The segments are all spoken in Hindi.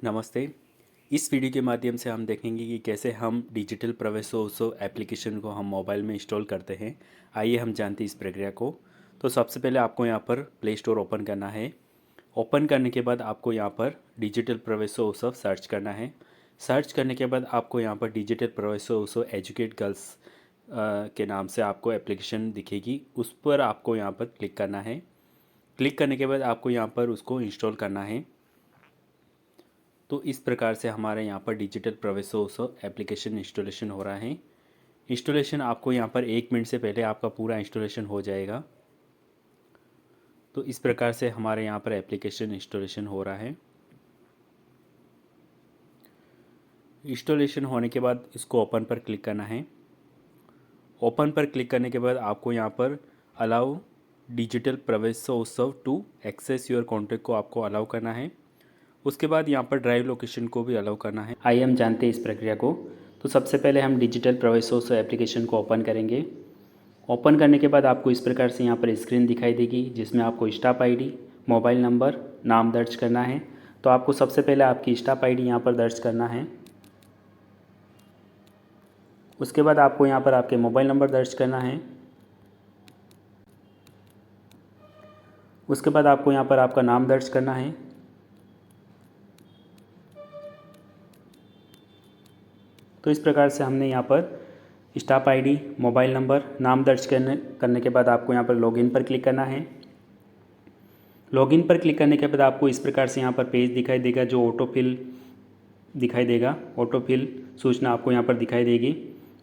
नमस्ते। इस वीडियो के माध्यम से हम देखेंगे कि कैसे हम डिजिटल प्रवेशोत्सव एप्लीकेशन को हम मोबाइल में इंस्टॉल करते हैं। आइए हम जानते हैं इस प्रक्रिया को। तो सबसे पहले आपको यहाँ पर प्ले स्टोर ओपन करना है। ओपन करने के बाद आपको यहाँ पर डिजिटल प्रवेशोत्सव सर्च करना है। सर्च करने के बाद आपको यहाँ पर डिजिटल प्रवेशोत्सव एजुकेट गर्ल्स के नाम से आपको एप्लीकेशन दिखेगी। उस पर आपको यहाँ पर क्लिक करना है। क्लिक करने के बाद आपको यहाँ पर उसको इंस्टॉल करना है। तो इस प्रकार से हमारे यहाँ पर डिजिटल प्रवेशोत्सव एप्लीकेशन इंस्टॉलेशन हो रहा है। इंस्टॉलेशन आपको यहाँ पर 1 मिनट से पहले आपका पूरा इंस्टॉलेशन हो जाएगा। तो इस प्रकार से हमारे यहाँ पर एप्लीकेशन इंस्टॉलेशन हो रहा है। इंस्टॉलेशन होने के बाद इसको ओपन पर क्लिक करना है। ओपन पर क्लिक करने के बाद आपको यहाँ पर अलाउ डिजिटल प्रवेशोत्सव टू एक्सेस योर कॉन्टैक्ट को आपको अलाउ करना है। उसके बाद यहाँ पर ड्राइव लोकेशन को भी अलाउ करना है। आइए हम जानते हैं इस प्रक्रिया को। तो सबसे पहले हम डिजिटल प्रवेशोत्सव एप्लीकेशन को ओपन करेंगे। ओपन करने के बाद आपको इस प्रकार से यहाँ पर स्क्रीन दिखाई देगी, जिसमें आपको स्टाफ आईडी, मोबाइल नंबर, नाम दर्ज करना है। तो आपको सबसे पहले आपकी स्टाफ आईडी यहाँ पर दर्ज करना है। उसके बाद आपको यहाँ पर आपके मोबाइल नंबर दर्ज करना है। उसके बाद आपको यहाँ पर आपका नाम दर्ज करना है। तो इस प्रकार से हमने यहाँ पर स्टाफ आईडी, मोबाइल नंबर, नाम दर्ज करने के बाद आपको यहाँ पर लॉगिन पर क्लिक करना है। लॉगिन पर क्लिक करने के बाद आपको इस प्रकार से यहाँ पर पेज दिखाई देगा, जो ऑटोफिल दिखाई देगा। ऑटोफिल सूचना आपको यहाँ पर दिखाई देगी।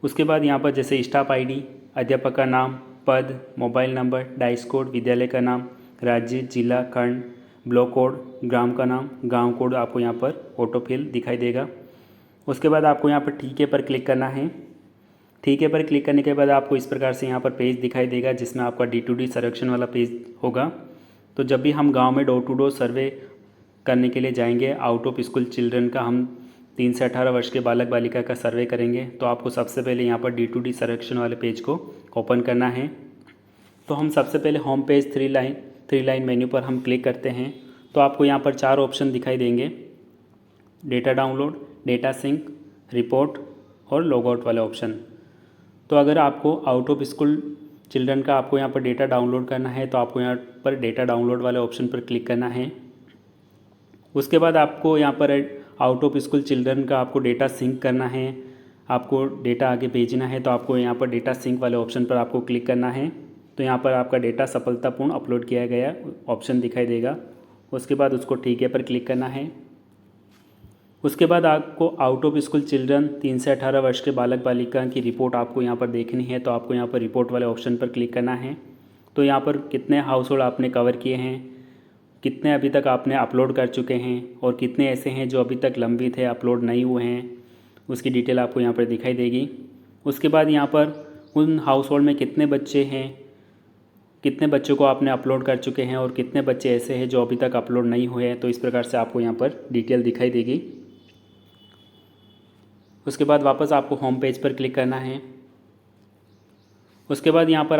उसके बाद यहाँ पर जैसे स्टाफ आईडी, अध्यापक का नाम, पद, मोबाइल नंबर, डाइस कोड, विद्यालय का नाम, राज्य, जिला, खंड, ब्लॉक कोड, ग्राम का नाम, गांव कोड आपको यहाँ पर ऑटोफिल दिखाई देगा। उसके बाद आपको यहाँ पर ठीक है पर क्लिक करना है। ठीक है पर क्लिक करने के बाद आपको इस प्रकार से यहाँ पर पेज दिखाई देगा, जिसमें आपका D2D सर्वेक्षण वाला पेज होगा। तो जब भी हम गांव में डोर टू डोर सर्वे करने के लिए जाएंगे, आउट ऑफ स्कूल चिल्ड्रन का हम 3 से 18 वर्ष के बालक बालिका का सर्वे करेंगे, तो आपको सबसे पहले यहाँ पर D2D सर्वेक्षण वाले पेज को ओपन करना है। तो हम सबसे पहले होम पेज 3 लाइन मेन्यू पर हम क्लिक करते हैं। तो आपको यहाँ पर 4 ऑप्शन दिखाई देंगे: data download, data sink, report और लॉग आउट वाले ऑप्शन। तो अगर आपको आउट ऑफ स्कूल चिल्ड्रन का आपको यहाँ पर डेटा डाउनलोड करना है, तो आपको यहाँ पर डेटा डाउनलोड वाले ऑप्शन पर क्लिक करना है। उसके बाद आपको यहाँ पर आउट ऑफ स्कूल चिल्ड्रन का आपको डेटा सिंक करना है, आपको डेटा आगे भेजना है, तो आपको यहाँ पर डेटा सिंक वाले ऑप्शन पर आपको क्लिक करना है। तो यहाँ पर आपका डेटा सफलतापूर्ण अपलोड किया गया ऑप्शन दिखाई देगा। उसके बाद उसको ठीक है पर क्लिक करना है। उसके बाद आपको आउट ऑफ स्कूल चिल्ड्रन 3 से 18 वर्ष के बालक बालिका की रिपोर्ट आपको यहाँ पर देखनी है, तो आपको यहाँ पर रिपोर्ट वाले ऑप्शन पर क्लिक करना है। तो यहाँ पर कितने हाउस होल्ड आपने कवर किए हैं, कितने अभी तक आपने अपलोड कर चुके हैं और कितने ऐसे हैं जो अभी तक लंबित है, अपलोड नहीं हुए हैं, उसकी डिटेल आपको यहाँ पर दिखाई देगी। उसके बाद यहाँ पर उन हाउस होल्ड में कितने बच्चे हैं, कितने बच्चों को आपने अपलोड कर चुके हैं और कितने बच्चे ऐसे हैं जो अभी तक अपलोड नहीं हुए हैं। तो इस प्रकार से आपको यहाँ पर डिटेल दिखाई देगी। उसके बाद वापस आपको होम पेज पर क्लिक करना है। उसके बाद यहाँ पर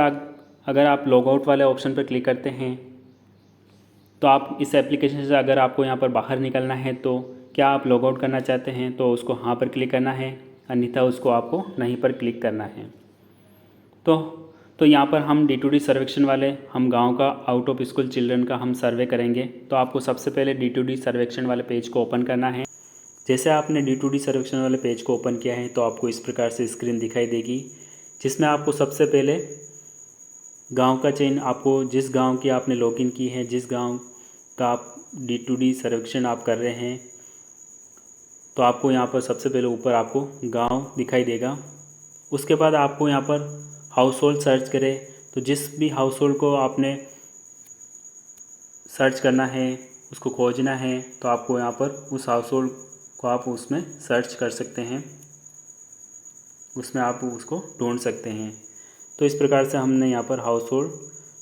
अगर आप लॉग आउट वाले ऑप्शन पर क्लिक करते हैं, तो आप इस एप्लीकेशन से अगर आपको यहाँ पर बाहर निकलना है, तो क्या आप लॉग आउट करना चाहते हैं, तो उसको हाँ पर क्लिक करना है, अन्यथा उसको आपको नहीं पर क्लिक करना है। तो यहाँ पर हम D2D सर्वेक्षण वाले हम गांव का आउट ऑफ स्कूल चिल्ड्रन का हम सर्वे करेंगे। तो आपको सबसे पहले D2D सर्वेक्षण वाले पेज को ओपन करना है। जैसे आपने D2D सर्वेक्षण वाले पेज को ओपन किया है, तो आपको इस प्रकार से स्क्रीन दिखाई देगी, जिसमें आपको सबसे पहले गांव का चयन, आपको जिस गांव की आपने लॉगिन की है, जिस गांव का आप D2D सर्वेक्षण आप कर रहे हैं, तो आपको यहाँ पर सबसे पहले ऊपर आपको गांव दिखाई देगा। उसके बाद आपको यहाँ पर हाउस होल्ड सर्च करें, तो जिस भी हाउस होल्ड को आपने सर्च करना है, उसको खोजना है, तो आपको यहाँ पर उस हाउस होल्ड को आप उसमें सर्च कर सकते हैं, उसमें आप उसको ढूंढ सकते हैं। तो इस प्रकार से हमने यहाँ पर हाउस होल्ड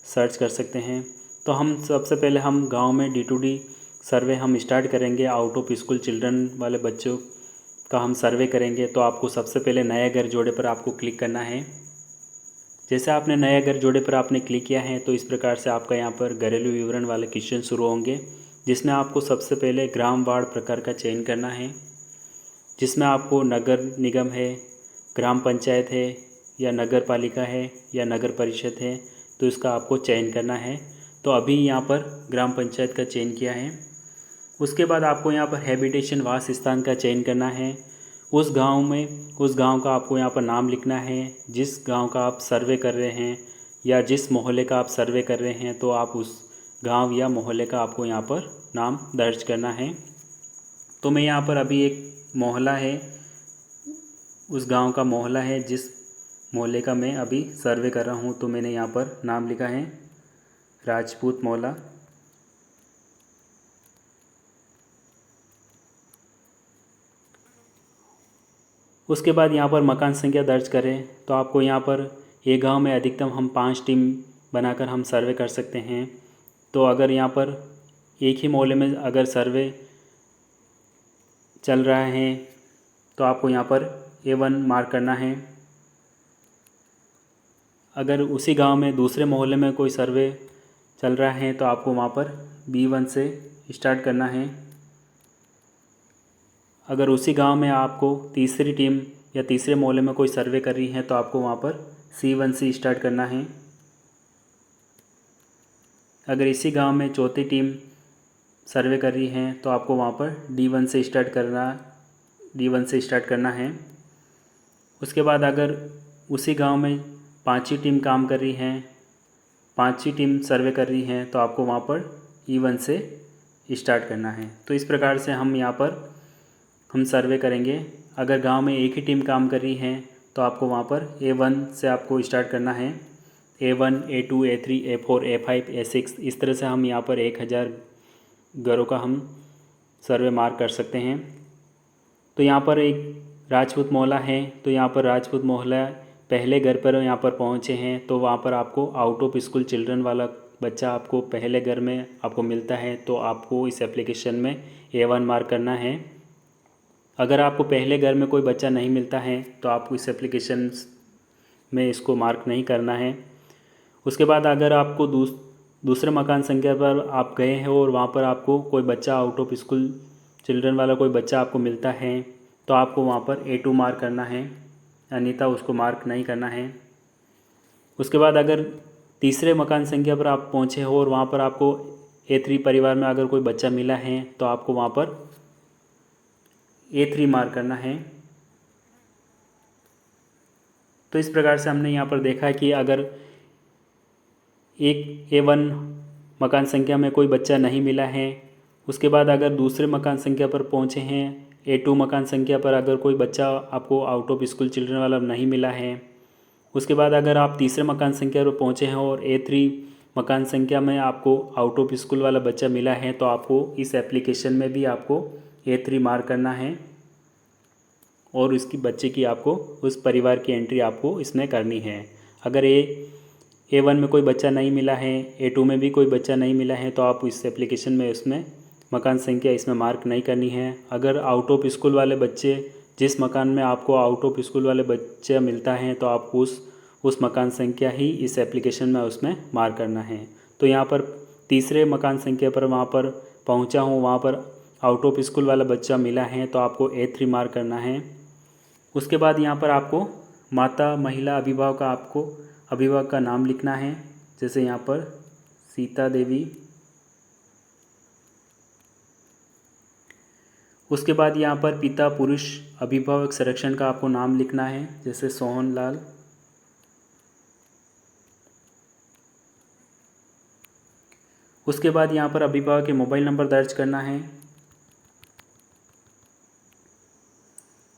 सर्च कर सकते हैं। तो हम सबसे पहले हम गांव में D2D सर्वे हम स्टार्ट करेंगे। आउट ऑफ स्कूल चिल्ड्रन वाले बच्चों का हम सर्वे करेंगे। तो आपको सबसे पहले नया घर जोड़े पर आपको क्लिक करना है। जैसे आपने नया घर जोड़े पर आपने क्लिक किया है, तो इस प्रकार से आपका यहाँ पर घरेलू विवरण वाले क्वेश्चन शुरू होंगे। जिसमें आपको सबसे पहले ग्राम वार्ड प्रकार का चयन करना है, जिसमें आपको नगर निगम है, ग्राम पंचायत है या नगर पालिका है या नगर परिषद है, तो इसका आपको चयन करना है। तो अभी यहाँ पर ग्राम पंचायत का चयन किया है। उसके बाद आपको यहाँ पर हैबिटेशन वास स्थान का चयन करना है। उस गांव का आपको यहाँ पर नाम लिखना है। जिस गांव का आप सर्वे कर रहे हैं या जिस मोहल्ले का आप सर्वे कर रहे हैं, तो आप उस गांव या मोहल्ले का आपको यहाँ पर नाम दर्ज करना है। तो मैं यहाँ पर अभी एक मोहल्ला है, उस गांव का मोहल्ला है जिस मोहल्ले का मैं अभी सर्वे कर रहा हूँ, तो मैंने यहाँ पर नाम लिखा है राजपूत मोहल्ला। उसके बाद यहाँ पर मकान संख्या दर्ज करें, तो आपको यहाँ पर एक गांव में अधिकतम हम 5 टीम बनाकर हम सर्वे कर सकते हैं। तो अगर यहाँ पर एक ही मोहल्ले में अगर सर्वे चल रहा है, तो आपको यहाँ पर A1 मार्क करना है। अगर उसी गांव में दूसरे मोहल्ले में कोई सर्वे चल रहा है, तो आपको वहाँ पर B1 से स्टार्ट करना है। अगर उसी गांव में आपको तीसरी टीम या तीसरे मोहल्ले में कोई सर्वे कर रही है, तो आपको वहाँ पर C1 से स्टार्ट करना है। अगर इसी गांव में चौथी टीम सर्वे कर रही है, तो आपको वहाँ पर D1 से स्टार्ट करना है। उसके बाद अगर उसी गांव में पांचवी टीम काम कर रही है, पांचवी टीम सर्वे कर रही है, तो आपको वहाँ पर E1 से स्टार्ट करना है। तो इस प्रकार से हम यहाँ पर हम सर्वे करेंगे। अगर गांव में एक ही टीम काम कर रही है, तो आपको वहाँ पर A1 से आपको स्टार्ट करना है। A1, A2, A3, A4, A5, A6, इस तरह से हम यहाँ पर 1000 घरों का हम सर्वे मार्क कर सकते हैं। तो यहाँ पर एक राजपूत मोहल्ला है, तो यहाँ पर राजपूत मोहल्ला पहले घर पर यहाँ पर पहुँचे हैं, तो वहाँ पर आपको आउट ऑफ स्कूल चिल्ड्रन वाला बच्चा आपको पहले घर में आपको मिलता है, तो आपको इस एप्लीकेशन में A1 मार्क करना है। अगर आपको पहले घर में कोई बच्चा नहीं मिलता है, तो आपको इस एप्लीकेशन में इसको मार्क नहीं करना है। उसके बाद अगर आपको दूसरे मकान संख्या पर आप गए हैं और वहाँ पर आपको कोई बच्चा आउट ऑफ स्कूल चिल्ड्रन वाला कोई बच्चा आपको मिलता है, तो आपको वहाँ पर A2 मार्क करना है, अन्यथा उसको मार्क नहीं करना है। उसके बाद अगर तीसरे मकान संख्या पर आप पहुँचे हो और वहाँ पर आपको A3 परिवार में अगर कोई बच्चा मिला है, तो आपको वहाँ पर A3 मार्क करना है। तो इस प्रकार से हमने यहाँ पर देखा कि अगर एक A1 मकान संख्या में कोई बच्चा नहीं मिला है, उसके बाद अगर दूसरे मकान संख्या पर पहुँचे हैं, A2 मकान संख्या पर अगर कोई बच्चा आपको आउट ऑफ स्कूल चिल्ड्रन वाला नहीं मिला है, उसके बाद अगर आप तीसरे मकान संख्या पर पहुँचे हैं और A3 मकान संख्या में आपको आउट ऑफ स्कूल वाला बच्चा मिला है, तो आपको इस एप्लीकेशन में भी आपको A3 मार्क करना है और उसकी बच्चे की आपको उस परिवार की एंट्री आपको इसमें करनी है। अगर A1 में कोई बच्चा नहीं मिला है, A2 में भी कोई बच्चा नहीं मिला है, तो आप इस एप्लीकेशन में उसमें मकान संख्या इसमें मार्क नहीं करनी है। अगर आउट ऑफ स्कूल वाले बच्चे, जिस मकान में आपको आउट ऑफ स्कूल वाले बच्चे मिलता है, तो आप उस मकान संख्या ही इस एप्लीकेशन में उसमें मार्क करना है। तो यहाँ पर तीसरे मकान संख्या पर वहाँ पर पहुँचा हूँ, वहाँ पर आउट ऑफ स्कूल वाला बच्चा मिला है, तो आपको A3 मार्क करना है। उसके बाद यहाँ पर आपको माता महिला अभिभावक का नाम लिखना है, जैसे यहाँ पर सीता देवी। उसके बाद यहाँ पर पिता पुरुष अभिभावक संरक्षण का आपको नाम लिखना है, जैसे सोहन लाल। उसके बाद यहाँ पर अभिभावक के मोबाइल नंबर दर्ज करना है।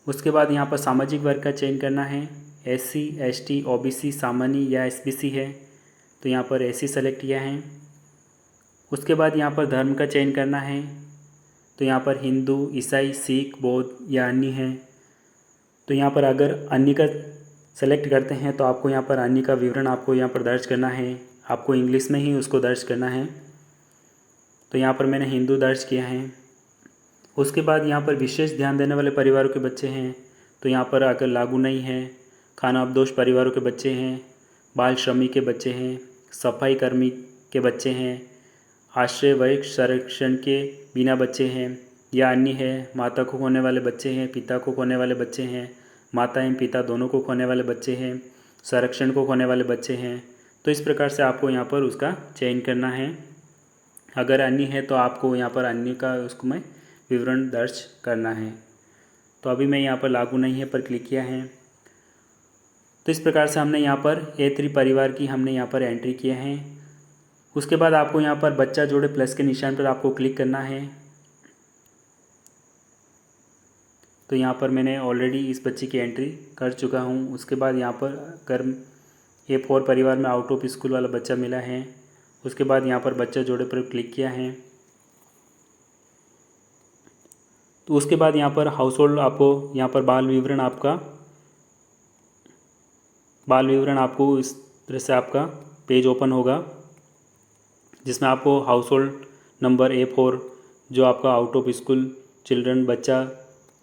उसके बाद यहाँ पर सामाजिक वर्ग का चयन करना है, SC, ST, OBC, सामान्य या SBC है, तो यहाँ पर SC सेलेक्ट किया है। उसके बाद यहाँ पर धर्म का चयन करना है, तो यहाँ पर हिंदू, ईसाई, सिख, बौद्ध या अन्य है। तो यहाँ पर अगर अन्य का सेलेक्ट करते हैं, तो आपको यहाँ पर अन्य का विवरण आपको यहाँ पर दर्ज करना है, आपको इंग्लिश में ही उसको दर्ज करना है। तो यहाँ पर मैंने हिंदू दर्ज किया है। उसके बाद यहाँ पर विशेष ध्यान देने वाले परिवारों के बच्चे हैं, तो यहाँ पर अगर लागू नहीं है, खाना अपदोष परिवारों के बच्चे हैं, बाल श्रमिक के बच्चे हैं, सफाई कर्मी के बच्चे हैं, आश्रय व संरक्षण के बिना बच्चे हैं या अन्य है, माता को खोने वाले बच्चे हैं, पिता को खोने वाले बच्चे हैं, माता एवं पिता दोनों को खोने वाले बच्चे हैं, संरक्षण को खोने वाले बच्चे हैं। तो इस प्रकार से आपको यहाँ पर उसका चयन करना है। अगर अन्य है तो आपको यहाँ पर अन्य का उसको में विवरण दर्ज करना है। तो अभी मैं यहाँ पर लागू नहीं है पर क्लिक किया है। तो इस प्रकार से हमने यहाँ पर A3 परिवार की हमने यहाँ पर एंट्री किया है। उसके बाद आपको यहाँ पर बच्चा जोड़े प्लस के निशान पर आपको क्लिक करना है। तो यहाँ पर मैंने ऑलरेडी इस बच्चे की एंट्री कर चुका हूँ। उसके बाद यहाँ पर अगर A4 परिवार में आउट ऑफ स्कूल वाला बच्चा मिला है, उसके बाद यहाँ पर बच्चा जोड़े पर क्लिक किया है। तो उसके बाद यहाँ पर हाउस होल्ड आपको यहाँ पर बाल विवरण आपको इस तरह से आपका पेज ओपन होगा, जिसमें आपको हाउस होल्ड नंबर A4 जो आपका आउट ऑफ स्कूल चिल्ड्रन बच्चा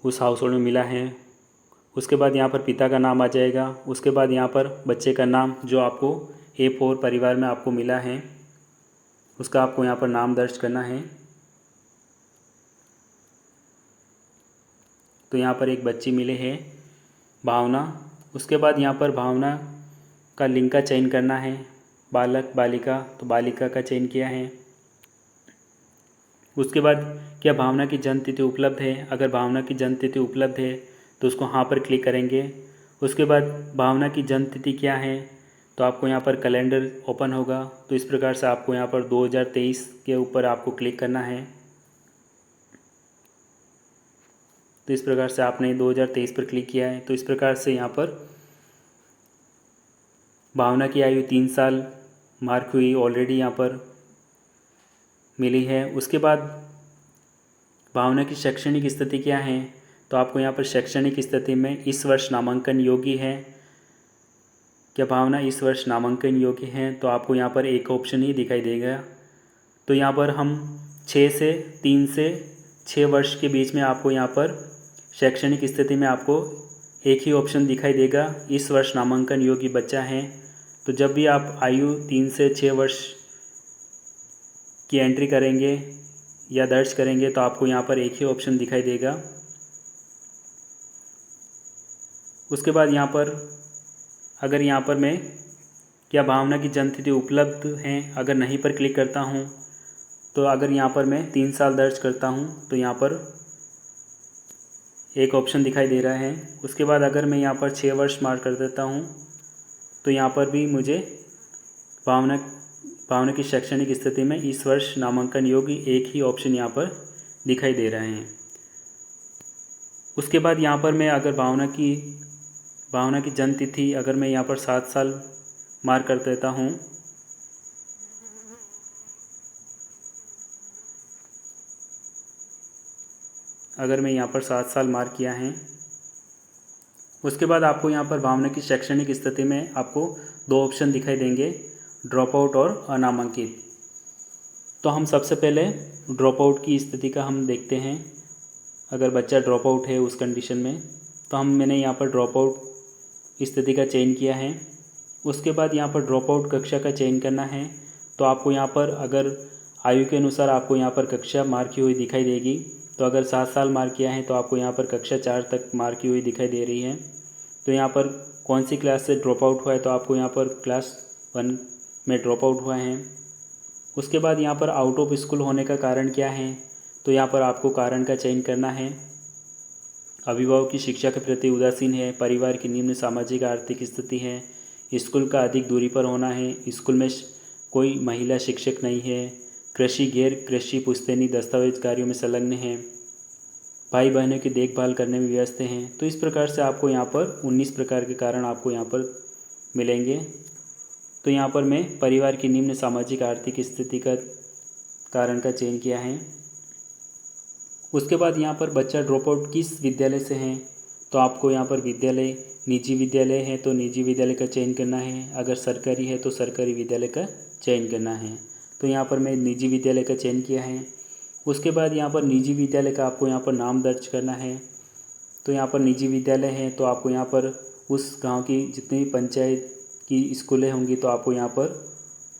उस हाउस होल्ड में मिला है। उसके बाद यहाँ पर पिता का नाम आ जाएगा। उसके बाद यहाँ पर बच्चे का नाम जो आपको A4 परिवार में आपको मिला है उसका आपको यहाँ पर नाम दर्ज करना है। तो यहाँ पर एक बच्ची मिले है भावना। उसके बाद यहाँ पर भावना का लिंग का चयन करना है, बालक बालिका, तो बालिका का चयन किया है। उसके बाद क्या भावना की जन्म तिथि उपलब्ध है, अगर भावना की जन्म तिथि उपलब्ध है तो उसको हाँ पर क्लिक करेंगे। उसके बाद भावना की जन्म तिथि क्या है, तो आपको यहाँ पर कैलेंडर ओपन होगा। तो इस प्रकार से आपको यहाँ पर 2023 के ऊपर आपको क्लिक करना है। तो इस प्रकार से आपने 2023 पर क्लिक किया है। तो इस प्रकार से यहाँ पर भावना की आयु 3 साल मार्क हुई ऑलरेडी यहाँ पर मिली है। उसके बाद भावना की शैक्षणिक स्थिति क्या है, तो आपको यहाँ पर शैक्षणिक स्थिति में इस वर्ष नामांकन योग्य है। क्या भावना इस वर्ष नामांकन योग्य है, तो आपको यहाँ पर एक ऑप्शन ही दिखाई देगा। तो यहाँ पर हम 3 से 6 वर्ष के बीच में आपको यहाँ पर शैक्षणिक स्थिति में आपको एक ही ऑप्शन दिखाई देगा, इस वर्ष नामांकन योग्य बच्चा है। तो जब भी आप आयु 3 से 6 वर्ष की एंट्री करेंगे या दर्ज करेंगे तो आपको यहाँ पर एक ही ऑप्शन दिखाई देगा। उसके बाद यहाँ पर अगर यहाँ पर मैं क्या भावना की जन्म तिथि उपलब्ध हैं, अगर नहीं पर क्लिक करता हूँ, तो अगर यहाँ पर मैं 3 साल दर्ज करता हूँ तो यहाँ पर एक ऑप्शन दिखाई दे रहा है। उसके बाद अगर मैं यहाँ पर 6 वर्ष मार्क कर देता हूँ तो यहाँ पर भी मुझे भावना की शैक्षणिक स्थिति में इस वर्ष नामांकन योग्य एक ही ऑप्शन यहाँ पर दिखाई दे रहे हैं। उसके बाद यहाँ पर मैं अगर भावना की जन्म तिथि अगर मैं यहाँ पर 7 साल मार्क कर देता हूँ, अगर मैं यहाँ पर 7 साल मार्क किया है। उसके बाद आपको यहाँ पर भावना की शैक्षणिक स्थिति में आपको 2 ऑप्शन दिखाई देंगे, ड्रॉप आउट और अनामांकित। तो हम सबसे पहले ड्रॉप आउट की स्थिति का हम देखते हैं। अगर बच्चा ड्रॉप आउट है उस कंडीशन में, तो मैंने यहाँ पर ड्रॉप आउट स्थिति का चयन किया है। उसके बाद यहाँ पर ड्रॉप आउट कक्षा का चयन करना है। तो आपको यहाँ पर अगर आयु के अनुसार आपको यहाँ पर कक्षा मार्क की हुई दिखाई देगी। तो अगर 7 साल मार्क किया है तो आपको यहाँ पर कक्षा 4 तक मार्क की हुई दिखाई दे रही है। तो यहाँ पर कौन सी क्लास से ड्रॉप आउट हुआ है, तो आपको यहाँ पर क्लास 1 में ड्रॉप आउट हुआ है। उसके बाद यहाँ पर आउट ऑफ स्कूल होने का कारण क्या है, तो यहाँ पर आपको कारण का चयन करना है। अभिभावक की शिक्षा के प्रति उदासीन है, परिवार की निम्न सामाजिक आर्थिक स्थिति है, स्कूल का अधिक दूरी पर होना है, स्कूल में कोई महिला शिक्षक नहीं है, कृषि गैर कृषि पुश्तैनी दस्तावेज कार्यों में संलग्न हैं, भाई बहनों की देखभाल करने में व्यस्त हैं। तो इस प्रकार से आपको यहाँ पर 19 प्रकार के कारण आपको यहाँ पर मिलेंगे। तो यहाँ पर मैं परिवार की निम्न सामाजिक आर्थिक स्थिति का कारण का चयन किया है। उसके बाद यहाँ पर बच्चा ड्रॉप आउट किस विद्यालय से है, तो आपको यहाँ पर विद्यालय निजी विद्यालय है तो निजी विद्यालय का चयन करना है, अगर सरकारी है तो सरकारी विद्यालय का चयन करना है। तो यहाँ पर मैं निजी विद्यालय का चयन किया है। उसके बाद यहाँ पर निजी विद्यालय का आपको यहाँ पर नाम दर्ज करना है। तो यहाँ पर निजी विद्यालय है तो आपको यहाँ पर उस गांव की जितनी भी पंचायत की स्कूलें होंगी तो आपको यहाँ पर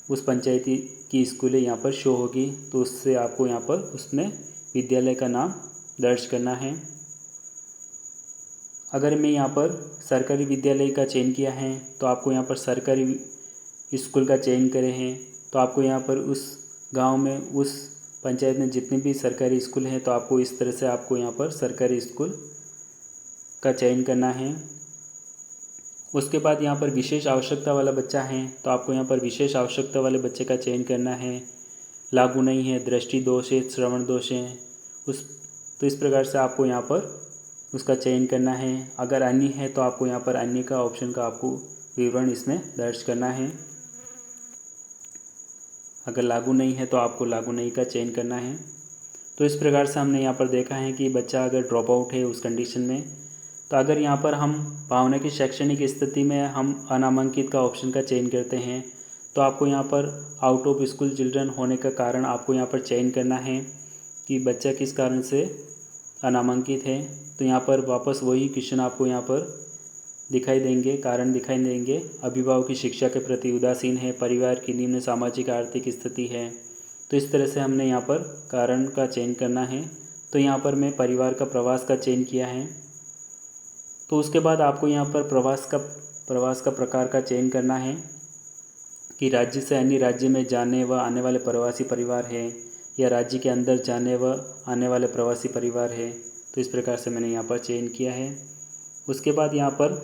उस पंचायती की स्कूलें यहाँ पर शो होगी, तो उससे आपको यहाँ पर उसमें विद्यालय का नाम दर्ज करना है। अगर मैं यहाँ पर सरकारी विद्यालय का चयन किया है तो आपको यहाँ पर सरकारी स्कूल का चयन करे हैं, तो आपको यहाँ पर उस गांव में उस पंचायत में जितने भी सरकारी स्कूल हैं तो आपको इस तरह से आपको यहाँ पर सरकारी स्कूल का चयन करना है। उसके बाद यहाँ पर विशेष आवश्यकता वाला बच्चा है तो आपको यहाँ पर विशेष आवश्यकता वाले बच्चे का चयन करना है। लागू नहीं है, दृष्टि दोष है, श्रवण दोष है, तो इस प्रकार से आपको यहाँ पर उसका चयन करना है। अगर अन्य है तो आपको यहाँ पर अन्य का ऑप्शन का आपको विवरण इसमें दर्ज करना है। अगर लागू नहीं है तो आपको लागू नहीं का चयन करना है। तो इस प्रकार से हमने यहाँ पर देखा है कि बच्चा अगर ड्रॉप आउट है उस कंडीशन में, तो अगर यहाँ पर हम भावना की शैक्षणिक स्थिति में हम अनामांकित का ऑप्शन का चयन करते हैं तो आपको यहाँ पर आउट ऑफ स्कूल चिल्ड्रन होने का कारण आपको यहाँ पर चयन करना है कि बच्चा किस कारण से अनामांकित है। तो यहाँ पर वापस वही क्वेश्चन आपको यहाँ पर दिखाई देंगे, कारण दिखाई देंगे। अभिभावक की शिक्षा के प्रति उदासीन है, परिवार की निम्न सामाजिक आर्थिक स्थिति है। तो इस तरह से हमने यहाँ पर कारण का चयन करना है। तो यहाँ पर मैं परिवार का प्रवास का चयन किया है। तो उसके बाद आपको यहाँ पर प्रवास का प्रकार का चयन करना है कि राज्य से अन्य राज्य में जाने व आने वाले प्रवासी परिवार है या राज्य के अंदर जाने व आने वाले प्रवासी परिवार है। तो इस प्रकार से मैंने यहाँ पर चयन किया है। उसके बाद यहाँ पर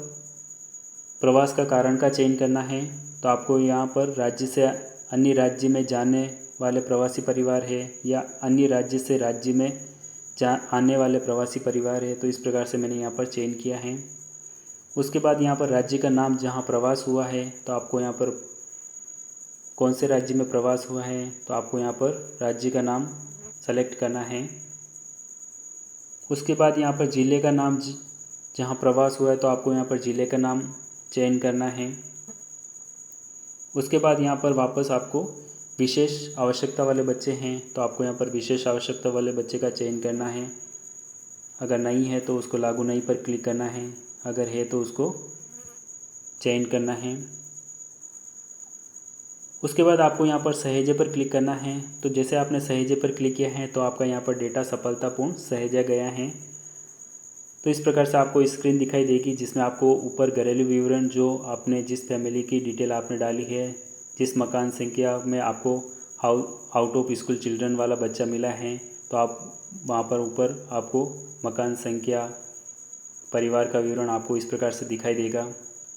प्रवास का कारण का चयन करना है। तो आपको यहाँ पर राज्य से अन्य राज्य में जाने वाले प्रवासी परिवार है या अन्य राज्य से राज्य में आने वाले प्रवासी परिवार है। तो इस प्रकार से मैंने यहाँ पर चयन किया है। उसके बाद यहाँ पर राज्य का नाम जहाँ प्रवास हुआ है तो आपको यहाँ पर कौन से राज्य में प्रवास हुआ है तो आपको यहाँ पर राज्य का नाम सेलेक्ट करना है। उसके बाद यहाँ पर ज़िले का नाम जहाँ प्रवास हुआ है तो आपको यहाँ पर ज़िले का नाम चयन करना है। उसके बाद यहाँ पर वापस आपको विशेष आवश्यकता वाले बच्चे हैं तो आपको यहाँ पर विशेष आवश्यकता वाले बच्चे का चयन करना है। अगर नहीं है तो उसको लागू नहीं पर क्लिक करना है, अगर है तो उसको चयन करना है। उसके बाद आपको यहाँ पर सहेजे पर क्लिक करना है। तो जैसे आपने सहेजे पर क्लिक किया है तो आपका यहाँ पर डेटा सफलतापूर्ण सहेजा गया है। तो इस प्रकार से आपको स्क्रीन दिखाई देगी जिसमें आपको ऊपर घरेलू विवरण जो आपने जिस फैमिली की डिटेल आपने डाली है, जिस मकान संख्या में आपको आउट ऑफ स्कूल चिल्ड्रन वाला बच्चा मिला है, तो आप वहाँ पर ऊपर आपको मकान संख्या, परिवार का विवरण आपको इस प्रकार से दिखाई देगा।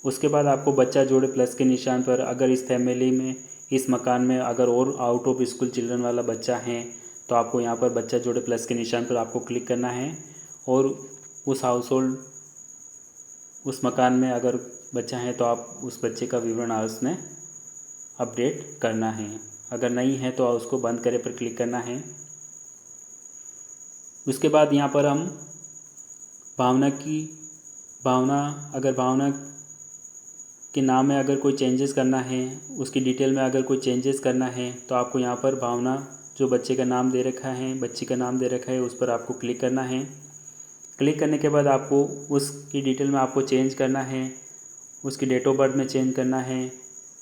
उसके बाद आपको बच्चा जोड़े प्लस के निशान पर, अगर इस फैमिली में इस मकान में अगर और आउट ऑफ स्कूल चिल्ड्रन वाला बच्चा है तो आपको यहाँ पर बच्चा जोड़े प्लस के निशान पर आपको क्लिक करना है और उस हाउस होल्ड उस मकान में अगर बच्चा है तो आप उस बच्चे का विवरण उसमें अपडेट करना है। अगर नहीं है तो उसको बंद करे पर क्लिक करना है। उसके बाद यहाँ पर हम अगर भावना के नाम में अगर कोई चेंजेस करना है, उसकी डिटेल में अगर कोई चेंजेस करना है तो आपको यहाँ पर भावना जो बच्चे का नाम दे रखा है, बच्ची का नाम दे रखा है, उस पर आपको क्लिक करना है। क्लिक करने के बाद आपको उसकी डिटेल में आपको चेंज करना है, उसकी डेट ऑफ बर्थ में चेंज करना है,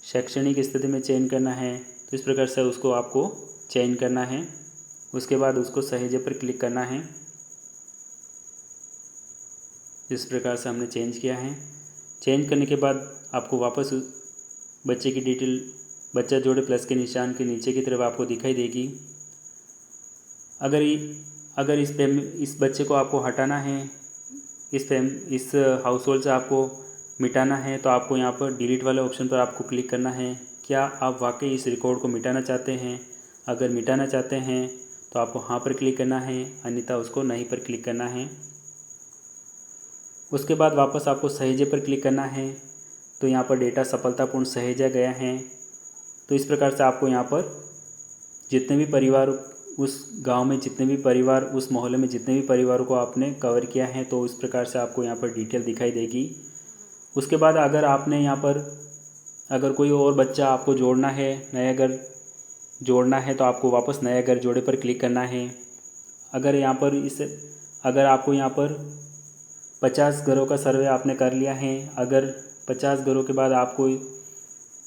शैक्षणिक स्थिति में चेंज करना है। तो इस प्रकार से उसको आपको चेंज करना है। उसके बाद उसको सहेजे पर क्लिक करना है। इस प्रकार से हमने चेंज किया है। चेंज करने के बाद आपको वापस बच्चे की डिटेल बच्चा जोड़े प्लस के निशान के नीचे की तरफ आपको दिखाई देगी। अगर इस बच्चे को आपको हटाना है, इस हाउस होल्ड से आपको मिटाना है तो आपको यहाँ पर डिलीट वाले ऑप्शन पर आपको क्लिक करना है। क्या आप वाकई इस रिकॉर्ड को मिटाना चाहते हैं? अगर मिटाना चाहते हैं तो आपको हाँ पर क्लिक करना है, अन्यथा उसको नहीं पर क्लिक करना है। उसके बाद वापस आपको सहेजे पर क्लिक करना है। तो यहाँ पर डेटा सफलतापूर्ण सहेजा गया है। तो इस प्रकार से आपको यहाँ पर जितने भी परिवार उस गांव में, जितने भी परिवार उस मोहल्ले में, जितने भी परिवारों को आपने कवर किया है, तो इस प्रकार से आपको यहाँ पर डिटेल दिखाई देगी। उसके बाद अगर आपने यहाँ पर अगर कोई और बच्चा आपको जोड़ना है, नया घर जोड़ना है, तो आपको वापस नया घर जोड़े पर क्लिक करना है। अगर आपको यहाँ पर 50 घरों का सर्वे आपने कर लिया है, अगर 50 घरों के बाद आपको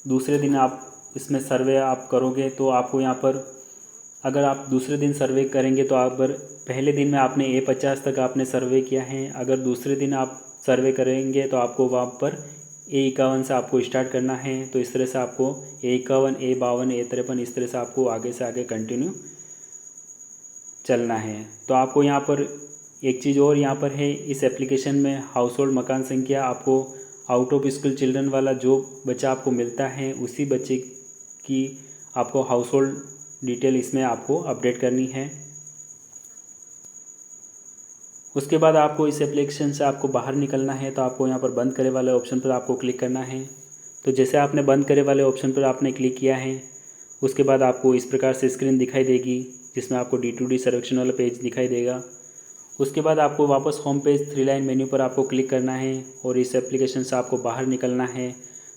दूसरे दिन आप इसमें सर्वे आप करोगे तो आपको यहाँ पर, अगर आप दूसरे दिन सर्वे करेंगे तो आप पहले दिन में आपने A50 तक आपने सर्वे किया है, अगर दूसरे दिन आप सर्वे करेंगे तो आपको वहाँ पर A51 से आपको स्टार्ट करना है। तो इस तरह से आपको A51, A52, A53 इस तरह से आपको आगे से आगे कंटिन्यू चलना है। तो आपको यहाँ पर एक चीज़ और यहाँ पर है, इस एप्लीकेशन में हाउस होल्ड मकान संख्या आपको आउट ऑफ स्कूल चिल्ड्रन वाला जो बच्चा आपको मिलता है उसी बच्चे की आपको हाउस होल्ड डिटेल इसमें आपको अपडेट करनी है। उसके बाद आपको इस एप्लीकेशन से आपको बाहर निकलना है, तो आपको यहाँ पर बंद करे वाले ऑप्शन पर आपको क्लिक करना है। तो जैसे आपने बंद करे वाले ऑप्शन पर आपने क्लिक किया है, उसके बाद आपको इस प्रकार से स्क्रीन दिखाई देगी जिसमें आपको D2D सर्वेक्षण वाला पेज दिखाई देगा। उसके बाद आपको वापस होम पेज 3 लाइन मेन्यू पर आपको क्लिक करना है और इस एप्लीकेशन से आपको बाहर निकलना है।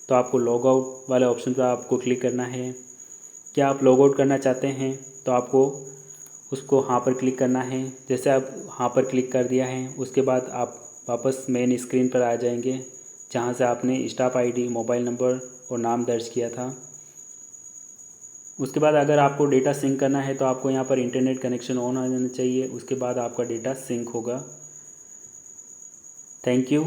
तो आपको लॉग आउट वाले ऑप्शन पर आपको क्लिक करना है। क्या आप लॉग आउट करना चाहते हैं तो आपको उसको हाँ पर क्लिक करना है। जैसे आप हाँ पर क्लिक कर दिया है, उसके बाद आप वापस मेन स्क्रीन पर आ जाएंगे जहाँ से आपने स्टाफ आईडी, मोबाइल नंबर और नाम दर्ज किया था। उसके बाद अगर आपको डेटा सिंक करना है तो आपको यहाँ पर इंटरनेट कनेक्शन ऑन आ जाना चाहिए, उसके बाद आपका डेटा सिंक होगा। Thank you.